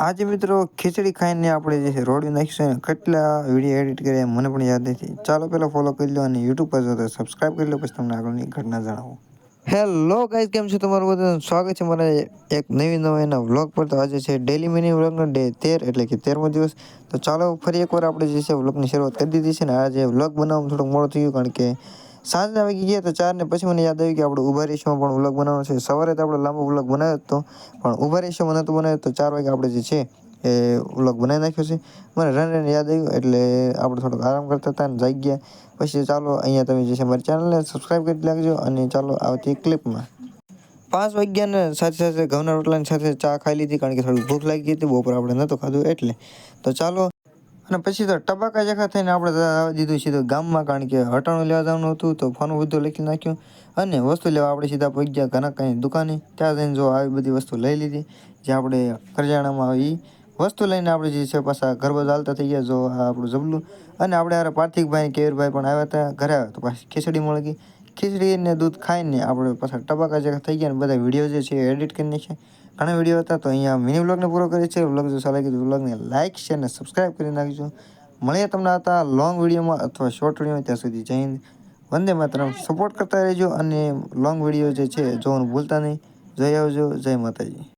આજે મિત્રો ખીચડી ખાઈને આપણે જે છે રોડી નાખીશું ને કેટલા વિડીયો એડિટ કર્યા મને પણ યાદ નથી. ચાલો પહેલા ફોલો કરી લો અને યુટ્યુબ પર જો તો સબસ્ક્રાઇબ કરી લો, પછી તમને આગળની ઘટના જણાવો. હેલો ગાઈસ, કેમ છો તમારું બધાનું સ્વાગત છે મારા એક નવા વ્લોગ પર. તો આજે છે ડેલી મિની વ્લોગનો ડે 13 એટલે કે 13મો દિવસ. તો ચાલો ફરી એકવાર આપણે જે છે વ્લોગની શરૂઆત કરી દીધી છે ને આજે વ્લોગ બનાવવામાં થોડુંક મોડું થયું કારણ કે સાંજના વાગી ગયા તો 4 ને પછી મને યાદ આવ્યું કે આપણે ઉભા રેશોમાં પણ વ્લોગ બનાવવાનો છે. સવારે તો આપણે લાંબો વ્લોગ બનાવ્યો હતો પણ ઉભા રેશોમાં નહોતો બનાવ્યો તો 4 વાગે આપણે જે છે એ વ્લોગ બનાવી નાખ્યો છે. મને રન યાદ આવ્યું એટલે આપણે થોડોક આરામ કરતા હતા અને જાગી ગયા. પછી ચાલો અહીંયા તમે જે છે મારી ચેનલને સબસ્ક્રાઈબ કરી નાખજો અને ચાલો આવતી ક્લિપમાં. 5 વાગ્યાને સાથે સાથે ઘઉંના રોટલાની સાથે ચા ખાઈ લીધી કારણ કે થોડી ભૂખ લાગી હતી. બપોર આપણે નહોતું ખાધું એટલે. તો ચાલો અને પછી તો ટબાકા જખા થઈને આપણે આવી દીધું સીધું ગામમાં કારણ કે હટાણું લેવા જવાનું હતું. તો ફોન બધું લખી નાખ્યું અને વસ્તુ લેવા આપણે સીધા પહોંચી ગયા ઘનકાની દુકાને. ત્યાં જઈને જો આવી બધી વસ્તુ લઈ લીધી જે આપણે કરિયાણામાં આવે એ વસ્તુ લઈને આપણે જે છે પાછા ઘર બાજુ હાલતા થઈ ગયા. જો આ આપણું જબલું અને આપણે યાર પાર્થિકભાઈ કેવીરભાઈ પણ આવ્યા હતા ઘરે. આવ્યા તો પાછી ખીચડી મળી ગઈ. ખીચડી ને દૂધ ખાઈને આપણે પાછા ટબાકા જેવા થઈ ગયા અને બધા વિડીયો જે છે એડિટ કરી નાખ્યા. ઘણા વિડીયો હતા તો અહીંયા મિની વ્લોગને પૂરો કરે છે. વ્લોગ જો સારા લાગે તો વ્લોગને લાઈક શેર અને સબસ્ક્રાઈબ કરી નાખજો. મળીએ તમને હતા લોંગ વિડીયોમાં અથવા શોર્ટ વિડીયોમાં. ત્યાં સુધી જય હિન્દ, વંદે માતરમ. સપોર્ટ કરતા રહેજો અને લોંગ વિડીયો જે છે જોવાનું ભૂલતા નહીં. જય આવજો, જય માતાજી.